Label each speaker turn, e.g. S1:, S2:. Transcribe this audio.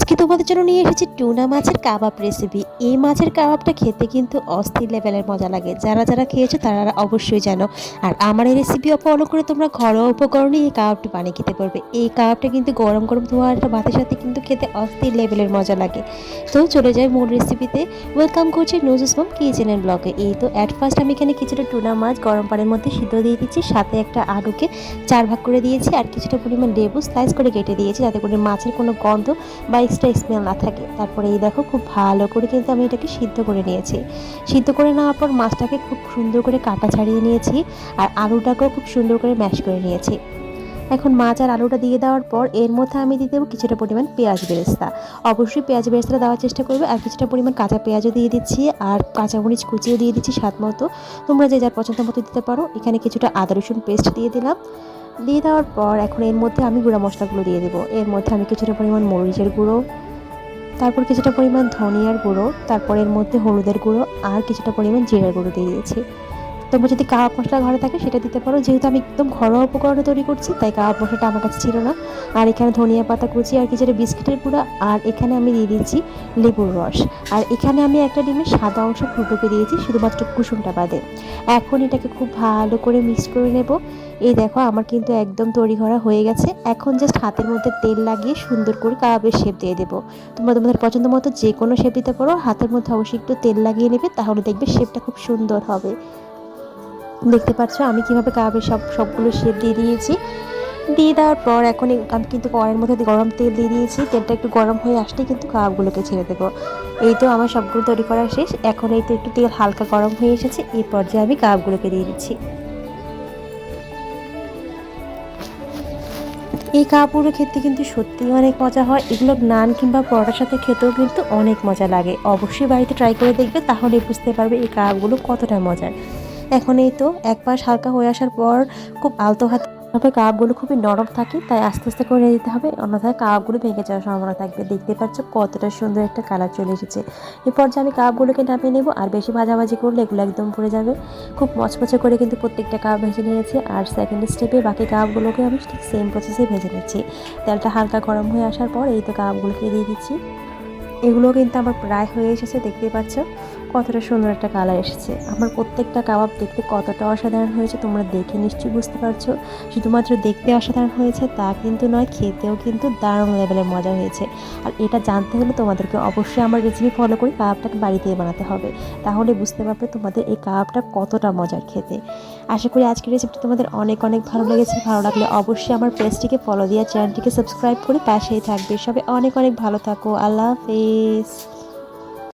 S1: আজকে তোমাদের জন্য নিয়ে এসেছি টুনা মাছের কাবাব রেসিপি। এই মাছের কাবাবটা খেতে কিন্তু অস্থির লেভেলের মজা লাগে। যারা যারা খেয়েছো তারা অবশ্যই জানো। আর আমার এই রেসিপি ফলো করে তোমরা ঘরোয়া উপকরণে এই কাবাবটা বানিয়ে খেতে পারবে। এই কাবাবটা কিন্তু গরম গরম ধোয়া একটা ভাতের সাথে কিন্তু খেতে অস্থির লেভেলের মজা লাগে। তো চলে যাই মূল রেসিপিতে। ওয়েলকাম করছি নুজুস মম কিচেন এন্ড ব্লগে। এই তো অ্যাট ফার্স্ট আমি এখানে কিছুটা টুনা মাছ গরম পানির মধ্যে সিদ্ধ দিয়ে দিচ্ছি, সাথে একটা আলুকে 4 ভাগ করে দিয়েছি আর কিছুটা পরিমাণ লেবু স্লাইস করে কেটে দিয়েছি, যাতে করে মাছের কোনো গন্ধ বা এক্সট্রা স্মেল না থাকে। তারপরে এই দেখো খুব ভালো করে কিন্তু আমি এটাকে সিদ্ধ করে নিয়েছি। সিদ্ধ করে নেওয়ার পর মাছটাকে খুব সুন্দর করে কাটা ছাড়িয়ে নিয়েছি আর আলুটাকেও খুব সুন্দর করে ম্যাশ করে নিয়েছি। এখন মাছ আর আলুটা দিয়ে দেওয়ার পর এর মধ্যে আমি দিয়ে দেবো কিছুটা পরিমাণ পেঁয়াজ বেরেস্তা। অবশ্যই পেঁয়াজ বেরেস্তা দেওয়ার চেষ্টা করবে। আর কিছুটা পরিমাণ কাঁচা পেঁয়াজও দিয়ে দিচ্ছি আর কাঁচামরিচ কুচিও দিয়ে দিচ্ছি স্বাদ মতো। তোমরা যে যার পছন্দ মতো দিতে পারো। এখানে কিছুটা আদা রসুন পেস্ট দিয়ে দিলাম। দিয়ে দেওয়ার পর এখন এর মধ্যে আমি গুঁড়া মশলাগুলো দিয়ে দেবো। এর মধ্যে আমি কিছুটা পরিমাণ মরিচের গুঁড়ো, তারপর কিছুটা পরিমাণ ধনিয়ার গুঁড়ো, তারপর এর মধ্যে হলুদের গুঁড়ো আর কিছুটা পরিমাণ জিরার গুঁড়ো দিয়ে দিয়েছি। তোমরা যদি কাবাব মশলা ঘরে থাকে সেটা দিতে পারো। যেহেতু আমি একদম ঘরোয়া উপকরণে তৈরি করছি তাই কাবাব মশলাটা আমার কাছে ছিল না। আর এখানে ধনিয়া পাতা কুচি আর কিছুটা বিস্কিটের গুঁড়া আর এখানে আমি দিয়ে দিয়েছি লেবুর রস। আর এখানে আমি একটা ডিমের সাদা অংশ ফুটুকে দিয়েছি, শুধুমাত্র কুসুমটা বাদে। এখন এটাকে খুব ভালো করে মিক্স করে নেব। এই দেখো আমার কিন্তু একদম তৈরি করা হয়ে গেছে। এখন জাস্ট হাতের মধ্যে তেল লাগিয়ে সুন্দর করে কাবাবের শেপ দিয়ে দেবো। তোমরা তোমাদের পছন্দ মতো যে কোনো শেপ দিতে পারো। হাতের মধ্যে অবশ্যই একটু তেল লাগিয়ে নেবে, তাহলে দেখবে শেপটা খুব সুন্দর হবে। দেখতে পাচ্ছ আমি কিভাবে কাবাবের সবগুলো শেপ দিয়ে দিয়েছি। দিয়ে দেওয়ার পর এখন আমি কিন্তু কড়াইয়ের মধ্যে গরম তেল দিয়ে দিয়েছি। তেলটা একটু গরম হয়ে আসলেই কিন্তু কাবাবগুলোকে ছেড়ে দেবো। এই তো আমার সবগুলো তৈরি করা শেষ। এখন এই তো একটু তেল হালকা গরম হয়ে এসেছে, এই পর্যায়ে আমি কাবাবগুলোকে দিয়ে দিচ্ছি। এই কাবাবগুলো খেতে কিন্তু সত্যিই অনেক মজা হয়। এগুলো নান কিংবা পরোটার সাথে খেতেও কিন্তু অনেক মজা লাগে। অবশ্যই বাড়িতে ট্রাই করে দেখবে, তাহলে বুঝতে পারবে এই কাবাবগুলো কতটা মজার। এখন এই তো এক পাশ হালকা হয়ে আসার পর খুব আলতো হাতে তবে কাবাবগুলো খুবই নরম থাকে, তাই আস্তে আস্তে করে দিতে হবে, অন্যথায় কাবাবগুলো ভেঙে যাওয়ার সম্ভাবনা থাকবে। দেখতে পাচ্ছ কতটা সুন্দর একটা কালার চলে এসেছে। এরপর যে আমি কাবাবগুলোকে নামিয়ে নেব। আর বেশি ভাজাভাজি করলে এগুলো একদম পুড়ে যাবে। খুব মচমচে করে কিন্তু প্রত্যেকটা কাবাব ভেজে নিয়েছি। আর সেকেন্ড স্টেপে বাকি কাবাবগুলোকে আমি ঠিক সেম প্রসেসে ভেজে নিচ্ছি। তেলটা হালকা গরম হয়ে আসার পর এই তো কাবাবগুলোকে দিয়ে দিচ্ছি। এগুলো কিন্তু আমার প্রায় হয়ে এসেছে। দেখতেই পাচ্ছ কতটা সুন্দর একটা কালার এসেছে। আমার প্রত্যেকটা কাবাব দেখতে কতটা অসাধারণ হয়েছে তোমরা দেখে নিশ্চয়ই বুঝতে পারছো। শুধুমাত্র দেখতে অসাধারণ হয়েছে তা কিন্তু নয়, খেতেও কিন্তু দারুণ লেভেলের মজা হয়েছে। আর এটা জানতে হলে তোমাদেরকে অবশ্যই আমার রেসিপি ফলো করে কাবাবটাকে বাড়িতেই বানাতে হবে, তাহলে বুঝতে পারবে তোমাদের এই কাবাবটা কতটা মজার খেতে। আশা করি আজকের রেসিপিটা তোমাদের অনেক অনেক ভালো লেগেছে। ভালো লাগলে অবশ্যই আমার পেজটিকে ফলো দিয়ে চ্যানেলটিকে সাবস্ক্রাইব করে পাশেই থাকবে। সবাই অনেক অনেক ভালো থাকো। আল্লাহ হাফেজ।